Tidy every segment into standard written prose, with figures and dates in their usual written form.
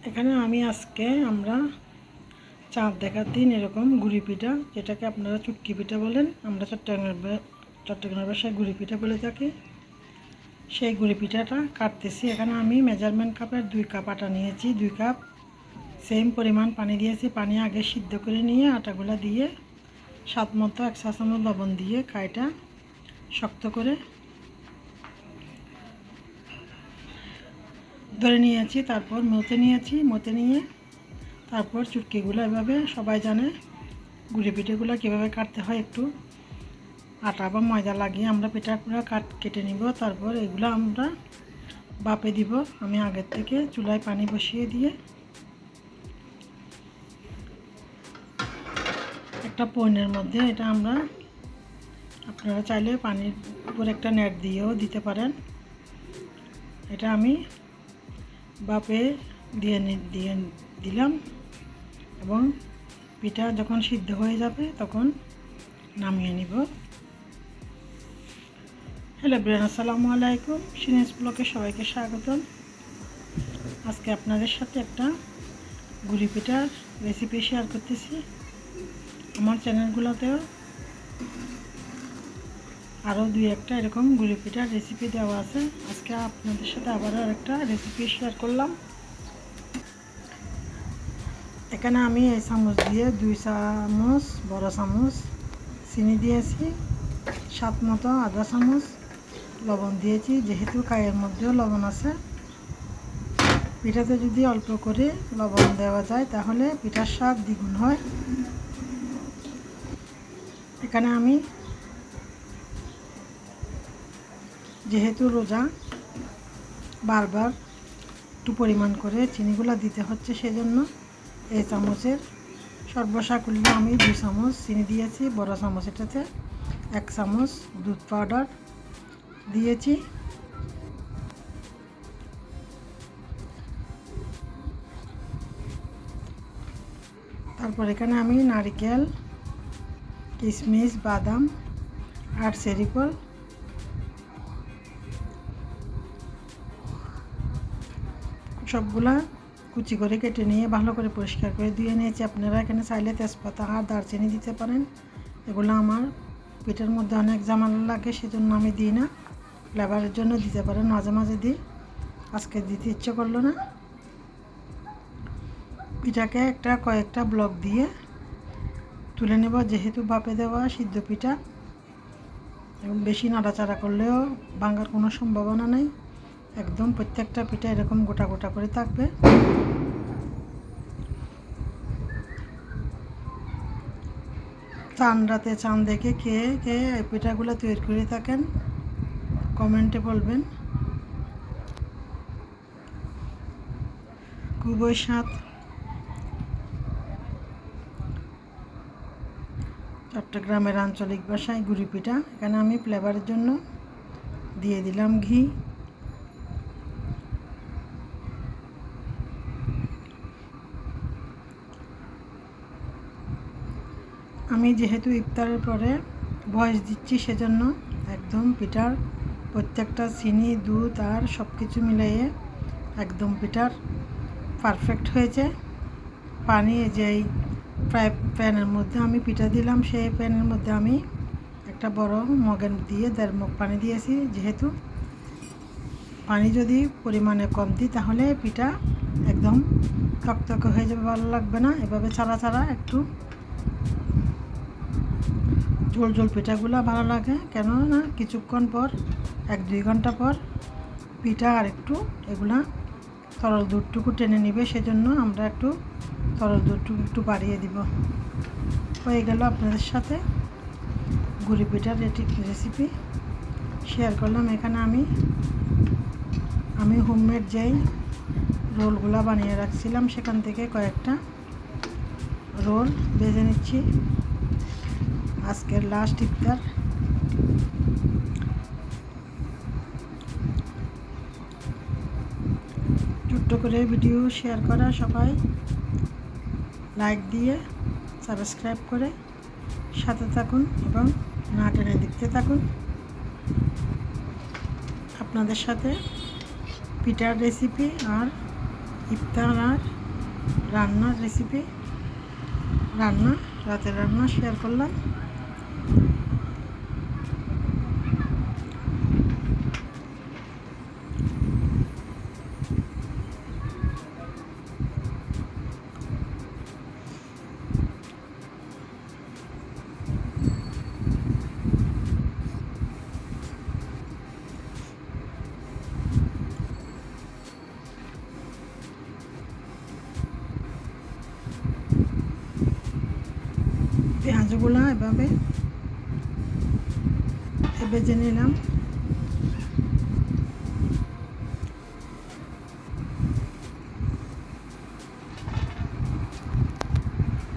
এখানে আমি আজকে আমরা চাঁদ দেখার দিন এরকম গুড়ি পিঠা, যেটাকে আপনারা চুটকি পিঠা বলেন, আমরা চট্টগ্রামের ভাষায় গুড়ি পিঠা বলে থাকি, সেই গুড়ি পিঠাটা কাটতেছি। এখানে আমি মেজারমেন্ট কাপের 2 কাপ আটা নিয়েছি, 2 কাপ সেম পরিমাণ পানি দিয়েছি। পানি আগে সিদ্ধ করে নিয়ে আটাগুলা দিয়ে স্বাদ মতো 1 চা চামচ লবণ দিয়ে কাইটা শক্ত করে ধরে নিয়েছি। তারপর মতে নিয়ে তারপর চুটকিগুলো এভাবে, সবাই জানে গুড়ি পিঠেগুলো কীভাবে কাটতে হয়, একটু আটা বা ময়দা লাগিয়ে আমরা পিঠাগুলো কেটে নিব। তারপর এগুলো আমরা বাপে দিব। আমি আগের থেকে চুলায় পানি বসিয়ে দিয়ে একটা পইনের মধ্যে এটা আমরা, আপনারা চাইলে পানির উপর একটা নেট দিয়েও দিতে পারেন। এটা আমি বাপে দিয়ে দিলাম এবং পিঠা যখন সিদ্ধ হয়ে যাবে তখন নামিয়ে নিব। হ্যালো ব্রেন, আসসালামু আলাইকুম। সিনেস ব্লকে সবাইকে স্বাগতম। আজকে আপনাদের সাথে একটা গুড়ি পিঠার রেসিপি শেয়ার করতেছি। আমার চ্যানেলগুলোতেও আরও 2-1টা এরকম গুড়ি পিঠার রেসিপি দেওয়া আছে। আজকে আপনাদের সাথে আবারও একটা রেসিপি শেয়ার করলাম। এখানে আমি এই চামচ দিয়ে 2 চামচ বড় চামচ চিনি দিয়েছি, স্বাদ মতো আধা চামচ লবণ দিয়েছি। যেহেতু কায়ের মধ্যেও লবণ আছে, পিঠাতে যদি অল্প করে লবণ দেওয়া যায় তাহলে পিঠার স্বাদ দ্বিগুণ হয়। এখানে আমি যেহেতু রোজা, বারবার একটু পরিমাণ করে চিনিগুলো দিতে হচ্ছে, সেজন্য এই চামচের সর্বসাকুল্যে আমি 2 চামচ চিনি দিয়েছি। বড় চামচ এটাতে 1 চামচ দুধ পাউডার দিয়েছি। তারপর এখানে আমি নারকেল, কিশমিশ, বাদাম আর চেরি ফল সবগুলা কুচি করে কেটে নিয়ে ভালো করে পরিষ্কার করে ধুয়ে নিয়েছি। আপনারা এখানে চাইলে তেজপাতা আর দারচিনি দিতে পারেন। এগুলো আমার পিঠার মধ্যে অনেক ঝামেলা লাগে, সেজন্য আমি দিই না। ফ্লেভারের জন্য দিতে পারেন, মাঝে মাঝে দিই, আজকে দিতে ইচ্ছে করলো না। পিঠাকে কয়েকটা ব্লক দিয়ে তুলে নেব। যেহেতু বাপে দেওয়া সিদ্ধ পিঠা, এবং বেশি নাড়াচাড়া করলেও ভাঙার কোনো সম্ভাবনা নেই। একদম প্রত্যেকটা পিঠা এরকম গোটা গোটা করে থাকবে। রাতে চাঁদ দেখে কে কে এই পিঠাগুলো তৈরি করে থাকেন কমেন্টে বলবেন। খুবই স্বাদ। চট্টগ্রামের আঞ্চলিক ভাষায় গুড়ি পিঠা। এখানে আমি ফ্লেভারের জন্য দিয়ে দিলাম ঘি। আমি যেহেতু ইফতারের পরে ভয়েস দিচ্ছি, সেজন্য একদম পিঠার প্রত্যেকটা চিনি, দুধ আর সব কিছু মিলিয়ে একদম পিঠার পারফেক্ট হয়েছে। পানি যেই ফ্রাই প্যানের মধ্যে আমি পিঠা দিলাম, সেই প্যানের মধ্যে আমি একটা বড় মগের দিয়ে 1.5 মগ পানি দিয়েছি। যেহেতু পানি যদি পরিমাণে কম দিই তাহলে পিঠা একদম টকটকে হয়ে যাবে, ভালো লাগবে না। এভাবে ছাড়া একটু ঝোল ঝোল পিঠাগুলো ভালো লাগে, কেননা কিছুক্ষণ পর 1-2 ঘন্টা পর পিঠা আর একটু এগুলা তরল দুধটুকু টেনে নিবে, সেজন্য আমরা একটু তরল দুধটুকু একটু বাড়িয়ে দিব। হয়ে গেল আপনাদের সাথে গুড়ি পিঠার রেসিপি শেয়ার করলাম। এখানে আমি হোমমেড যেই রোলগুলো বানিয়ে রাখছিলাম, সেখান থেকে কয়েকটা রোল ভেজে নিচ্ছি। আজকের লাস্ট ইফতার। ছোট্ট করে ভিডিও শেয়ার করা, সবাই লাইক দিয়ে সাবস্ক্রাইব করে সাথে থাকুন এবং না টেনে দেখতে থাকুন। আপনাদের সাথে পিঠার রেসিপি আর ইফতার আর রান্নার রেসিপি, রাতের রান্না শেয়ার করলাম। পেঁয়াজগুলো এভাবে ভেজে নিলাম।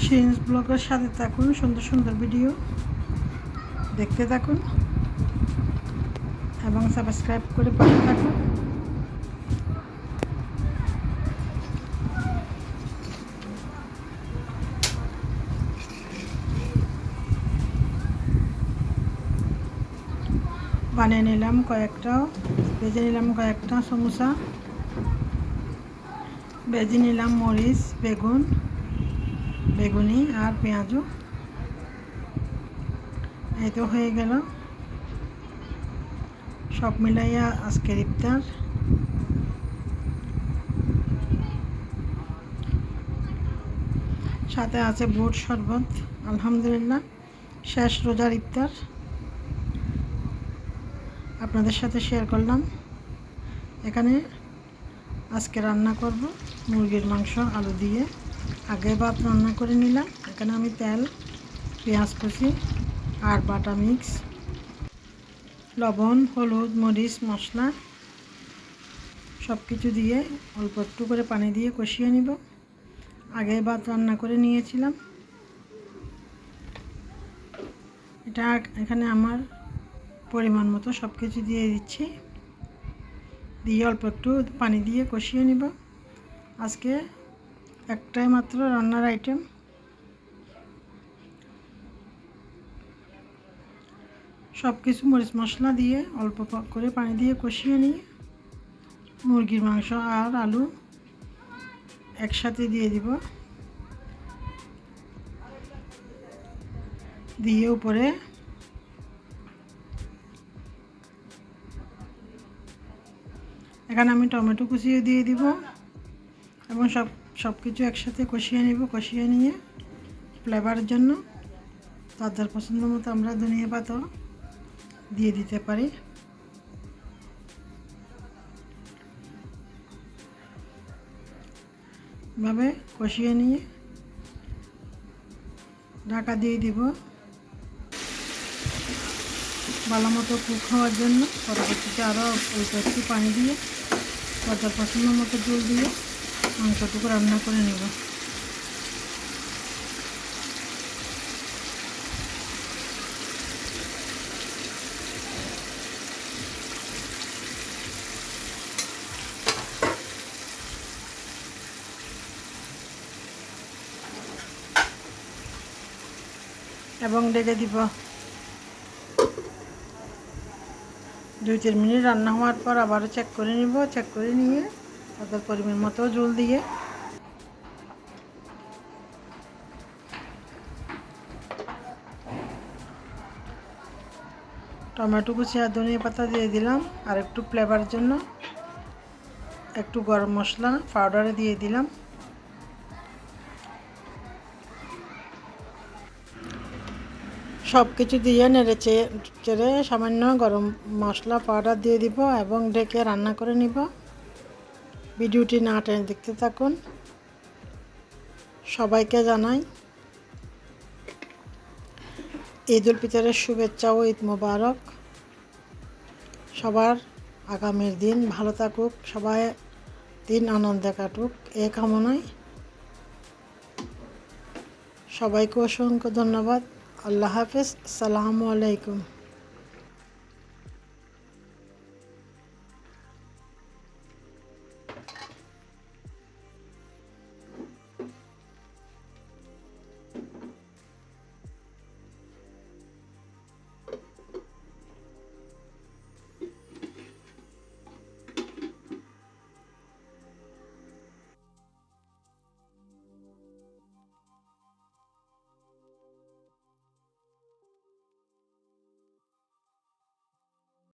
শিরিনস ব্লগের সাথে থাকুন, সুন্দর সুন্দর ভিডিও দেখতে থাকুন এবং সাবস্ক্রাইব করে পাশে থাকুন। বানিয়ে নিলাম কয়েকটা, ভেজে নিলাম কয়েকটা সমোসা, ভেজে নিলাম মরিচ, বেগুনি আর পেঁয়াজও। এই তো হয়ে গেল সব মিলাইয়া আজকের ইফতার। সাথে আছে বুট শরবত। আলহামদুলিল্লাহ, শেষ রোজার ইফতার আপনাদের সাথে শেয়ার করলাম। এখানে আজকে রান্না করব মুরগির মাংস আলু দিয়ে। আগে ভাত রান্না করে নিলাম। এখানে আমি তেল, পেঁয়াজ কুচি আর বাটা মিক্স, লবণ, হলুদ, মরিচ, মশলা সব কিছু দিয়ে অল্প একটু করে পানি দিয়ে কষিয়ে নিব। আগে ভাত রান্না করে নিয়েছিলাম। এটা এখানে আমার পরিমাণ মতো সব কিছু দিয়ে দিচ্ছি, দিয়ে অল্প একটু পানি দিয়ে কষিয়ে নিব। আজকে একটাই মাত্র রান্নার আইটেম। সব কিছু মরিচ মশলা দিয়ে অল্প করে পানি দিয়ে কষিয়ে নিয়ে মুরগির মাংস আর আলু একসাথে দিয়ে দিব, দিয়ে উপরে এখানে আমি টমেটো কুচিয়ে দিয়ে দিব এবং সব কিছু একসাথে কষিয়ে নিব। কষিয়ে নিয়ে ফ্লেভারের জন্য তাদের পছন্দ মতো আমরা ধনিয়া পাতা দিয়ে দিতে পারি। এভাবে কষিয়ে নিয়ে ঢাকা দিয়ে দিব ভালো মতো কুক হওয়ার জন্য। পরবর্তীতে আরও অল্প একটু পানি দিয়ে তাদের পছন্দ মতো জল দিয়ে মাংসটুকু রান্না করে নেব। এবং ঢেকে দিব। 2-3 মিনিট রান্না হওয়ার পর আবারও চেক করে নিব। চেক করে নিয়ে তাদের পরিমাণ মতো জল দিয়ে টমেটো কুচি আর ধনিয়া পাতা দিয়ে দিলাম। আর একটু ফ্লেভারের জন্য একটু গরম মশলা পাউডারে দিয়ে দিলাম। সব কিছু দিয়ে নেড়ে চেড়ে সামান্য গরম মশলা পাউডার দিয়ে দিব এবং ঢেকে রান্না করে নিব। ভিডিওটি না টেনে দেখতে থাকুন। সবাইকে জানাই ঈদ উল ফিতরের শুভেচ্ছা ও ঈদ মোবারক। সবার আগামীর দিন ভালো থাকুক, সবাই দিন আনন্দে কাটুক এই কামনায়। সবাইকে অসংখ্য ধন্যবাদ। আল্লাহ হাফেজ। আসসালামু আলাইকুম।